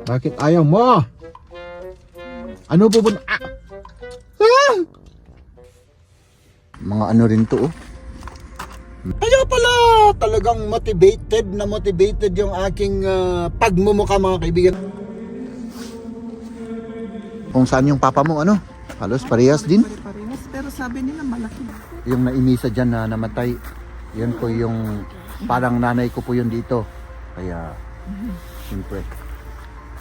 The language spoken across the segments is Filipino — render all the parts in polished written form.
Bakit ayaw mo? Ano pupunta? Ah! Mga ano rin to, oh. Kaya pala talagang motivated yung aking pagmumukha, mga kaibigan. Kung saan yung papa mo, ano? Halos parehas din. Pare-parehas, pero sabi nila malaki. Yung naimisa dyan na namatay, yun po yung parang nanay ko po yun dito. Kaya, siyempre,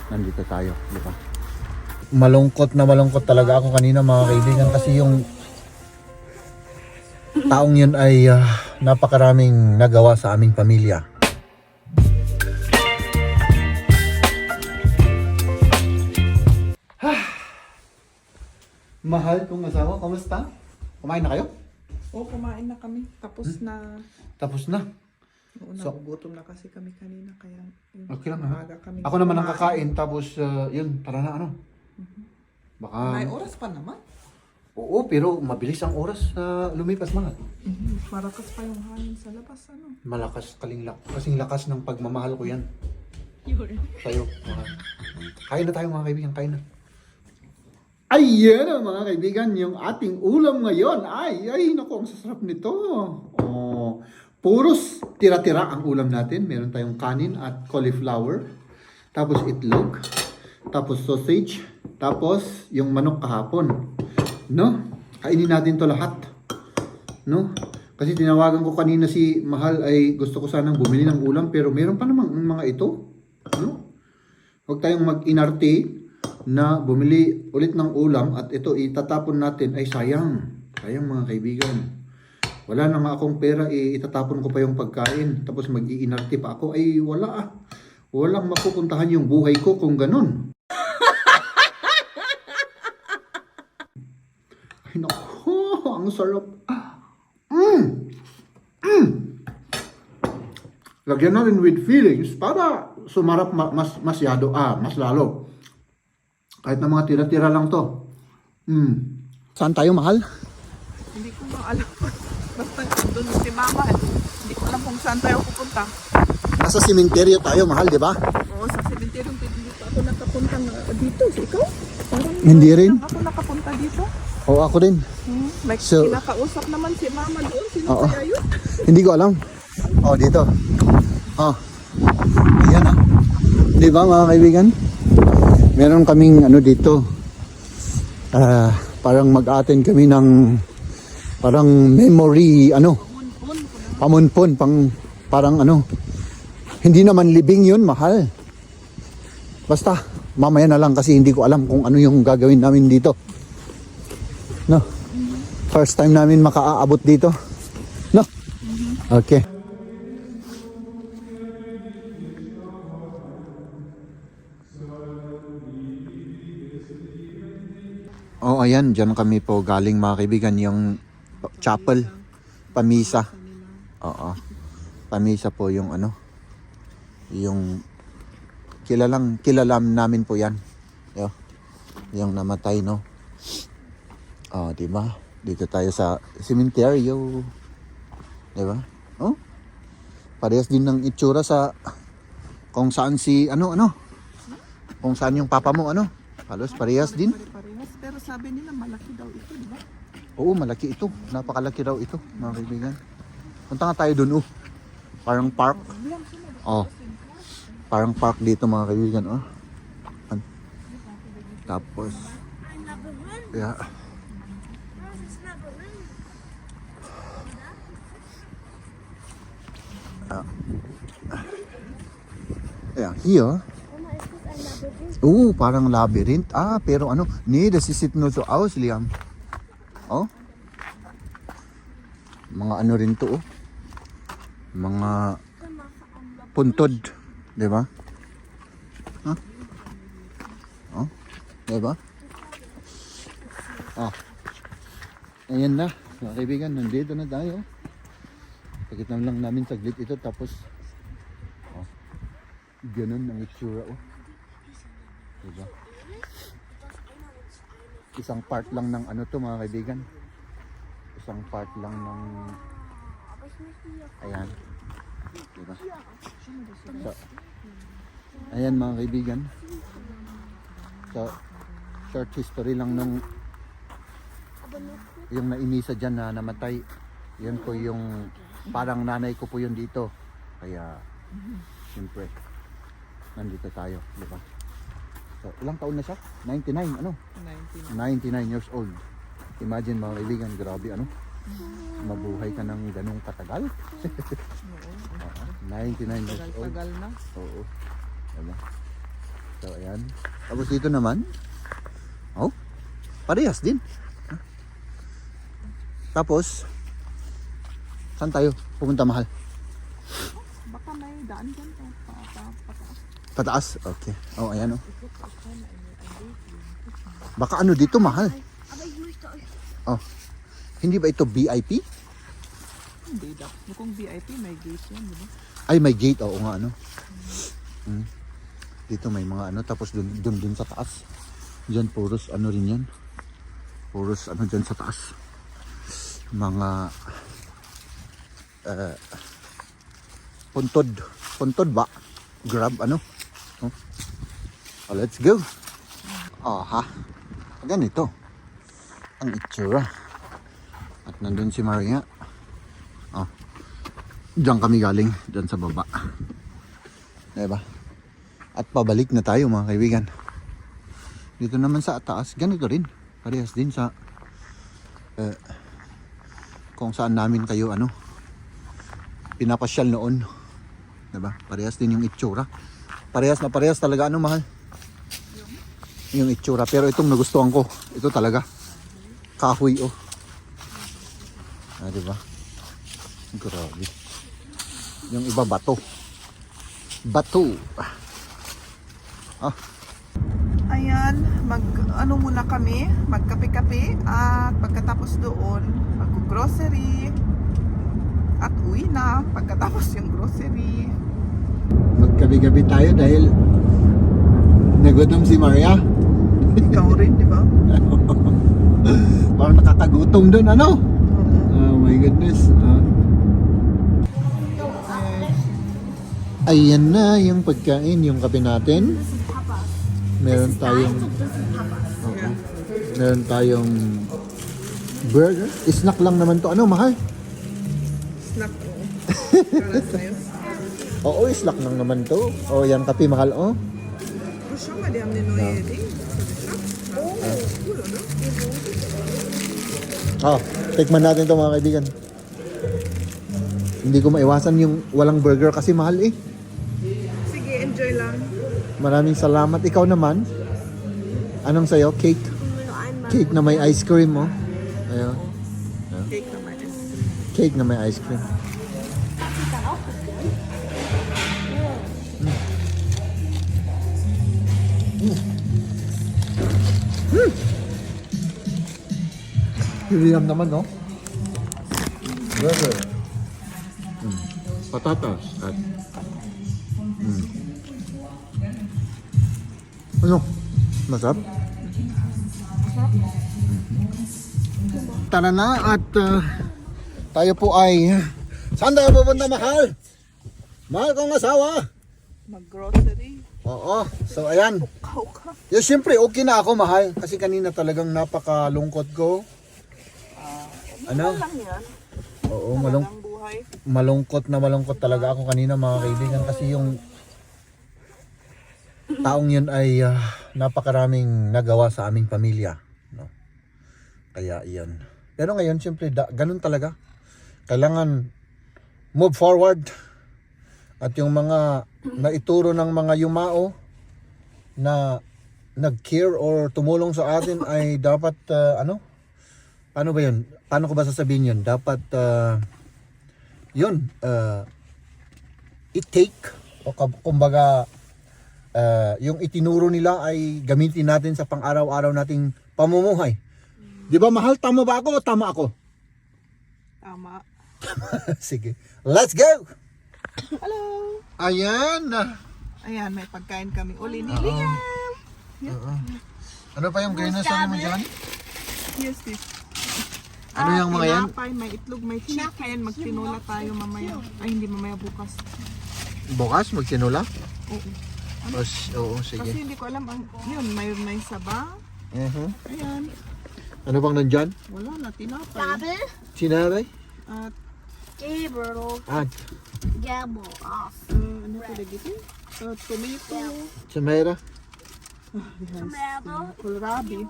nandito tayo, di ba? Malungkot talaga ako kanina, mga kaibigan, kasi yung taong yun ay napakaraming nagawa sa aming pamilya. Mahal kong asawa, kamusta? Kumain na kayo? Oo, kumain na kami. Tapos na. Tapos na. Oo, So- nagugutom na kasi kami kanina. Kaya yun, Okay lang, ha? maaga kami. Ako naman ang kakain, tapos yun, tara na, ano? Baka, May oras pa naman. oo, pero mabilis ang oras lumipas, mga. Marakas pa yung hangin sa labas. Ano? Malakas, kasing lakas ng pagmamahal ko yan. Sa'yo, mga. Kain na tayo, mga kaibigan, kain na. Ayan ang mga kaibigan, yung ating ulam ngayon. Ay, naku, ang sasarap nito. Oh, puros tira-tira ang ulam natin. Meron tayong kanin at cauliflower. Tapos itlog. Tapos sausage. Tapos yung manok kahapon. No? Kainin natin to lahat. No? Kasi tinawagan ko kanina si Mahal, ay gusto ko sanang bumili ng ulam, pero meron pa namang mga ito. No? Huwag tayong mag-inarte na bumili ulit ng ulam at ito itatapon natin, ay sayang. Sayang, mga kaibigan. Wala na nga akong pera, itatapon ko pa yung pagkain. Tapos mag-iinarte pa ako. Ay wala. Walang mapupuntahan yung buhay ko kung ganun. Ay naku, ang sarap. Lagyan natin with feelings para sumarap mas lalo. Kahit na mga tira-tira lang to. Saan tayo, Mahal? Hindi ko nga alam. Basta doon si Mama. Hindi ko alam kung saan tayo pupunta. Nasa sementeryo tayo, Mahal, di ba? Oo, sa cemetery. Hindi pa ako nakapunta dito. Ikaw? Parang Hindi rin. ako nakapunta dito. Oo, ako din. Like, So- kinakausap naman si Mama doon. Sino Oo. kaya yun? Hindi ko alam. Oh, dito. Oh. Ayan, ah. Di ba, mga kaibigan? Meron kaming ano dito. Parang mag-attend kami ng parang memory pamunpon, parang ano. Hindi naman libing yun, Mahal. Basta mamaya na lang kasi hindi ko alam kung ano yung gagawin namin dito. No. First time namin makaaabot dito. No. Okay. Oh, ayan, diyan kami po galing, mga kaibigan, yung chapel, pamisa. Oo. Pamisa po yung ano, yung kilalam namin po yan. Yung namatay, no. Oh, di ba? Dito tayo sa sementeryo. Di ba? Oh. Parehas din ng itsura sa kung saan si ano. Kung saan yung papa mo, ano. Halos parehas din. Pare-parehas, pero sabi nila malaki daw ito, di ba? Oo, malaki ito. Napakalaki raw ito, mga kaibigan. Punta nga tayo dun, oh. Parang park. Oh. Parang park dito, mga kaibigan, oh. Tapos, yeah. Yeah, here. Parang labyrinth. Pero ano, nee, das sieht nur so aus, Liam. Oh. Mga ano rin to, oh. Mga puntod, 'di ba? Oh. 'Di ba? Ayan na, mga kaibigan, nandito na tayo. Pagitan lang namin saglit ito, tapos ganun ang itsura, oh. Diba? Isang part lang ng ano to, mga kaibigan. Isang part lang ng ayan. Diba? So, Ayan mga kaibigan. So, short history lang nung yung nainisa dyan na namatay. Yun po yung parang nanay ko po yun dito. Kaya, siyempre, nandito tayo, di ba? So, ilang taon na siya? 99, ano? 99 years old. Imagine mga kaibigan, grabe ano? Mabuhay ka ng ganong katagal? Oo. 99 years old. Tagal na. Oo. Diba? So, ayan. Tapos dito naman, oh, parehas din. Huh? Tapos, saan tayo pupunta, mahal? Baka may daan dyan. Pataas. Pataas? Okay. Oh, ayan oh. Baka ano dito, mahal? Oh. Hindi ba ito VIP? Hindi daw. Mukhang VIP, may gate yan, di ba? Ay, may gate. Oo nga, ano. Dito may mga ano. Tapos dun sa taas. Diyan, puros ano rin yan. Puros ano dyan sa taas. Mga puntod. Puntod ba? Grab, ano. Oh. Oh, let's go. Aha. Ganito. Ang itsura. At nandun si Maria. Oh. Diyan kami galing. Diyan sa baba. Diba? At pabalik na tayo mga kaibigan. Dito naman sa taas. Ganito rin. Parehas din sa kung saan namin kayo ano pinapasyal noon. Diba? Parehas din yung itsura. Parehas na parehas talaga. Ano mahal? Yung itsura. Pero itong nagustuhan ko. Ito talaga. Kahoy oh. Ah, diba? Grabe. Yung iba bato. Bato. Ah. Ayan, ano muna kami, magkape-kape at pagkatapos doon, mag-grocery at uwi na pagkatapos yung grocery. Maggabi-gabi tayo dahil nagutom si Maria. Ikaw rin, di ba? Parang nakakagutom doon, ano? Oh my goodness. Ayan na yung pagkain, yung kape natin. Meron tayong meron tayong burger. Snack lang naman to. Ano, mahal? Snack ko. Karas na yun. Oo, snack lang naman to. Oh, yan kape, mahal, oh. Gusto ka di amnin no yedi? Oh, tikman natin to mga kaibigan. Hindi ko maiwasan yung walang burger kasi mahal eh. Sige, enjoy lang. Maraming salamat. Ikaw naman. Anong sa'yo? Cake? Cake na may ice cream, oh. Ayun. Cake naman. Cake na may ice cream. Hiliam naman, no? Burger. Patatas. At ano? Masarap? Tara na at tayo po ay saan tayo pupunta, mahal? Mahal kong asawa. Mag-grocery. Oo. So ayan. Ukaw ka. Yung siyempre okay na ako, mahal. Kasi kanina talagang napakalungkot ko. Ano? Lang yan. Oo, Talagang buhay. malungkot talaga ako kanina mga kaibigan. Kasi yung taong yun ay napakaraming nagawa sa aming pamilya, no? Kaya iyan. Pero ngayon siyempre ganun talaga. Kailangan move forward. At yung mga naituro ng mga yumao na nag-care or tumulong sa atin ay dapat ano? Paano ba yun? Paano ko ba sasabihin yun? Dapat yun i-take o kumbaga yung itinuro nila ay gamitin natin sa pang-araw-araw nating pamumuhay. Di ba mahal? Tama ba ako o tama ako? Tama. Sige. Let's go! Hello! Ayan! Ayan, may pagkain kami uli ni Liam. Ano pa yung ginasal mo dyan? Yes, this. Ano yung mga yan? Tinapay, may itlog, may chicken. Magtinula tayo mamaya. Ay, hindi mamaya bukas. Bukas magsinula? Oo. Oo, Kasi sige. hindi ko alam ang yun, may saba. Ayan. Ano bang nandyan? Wala na, tinapay. Gabi, Sinaray? At Gabriel, At Gabble, off. ano talaga ito? Tomato. Samera? Tomato, Kohlrabi.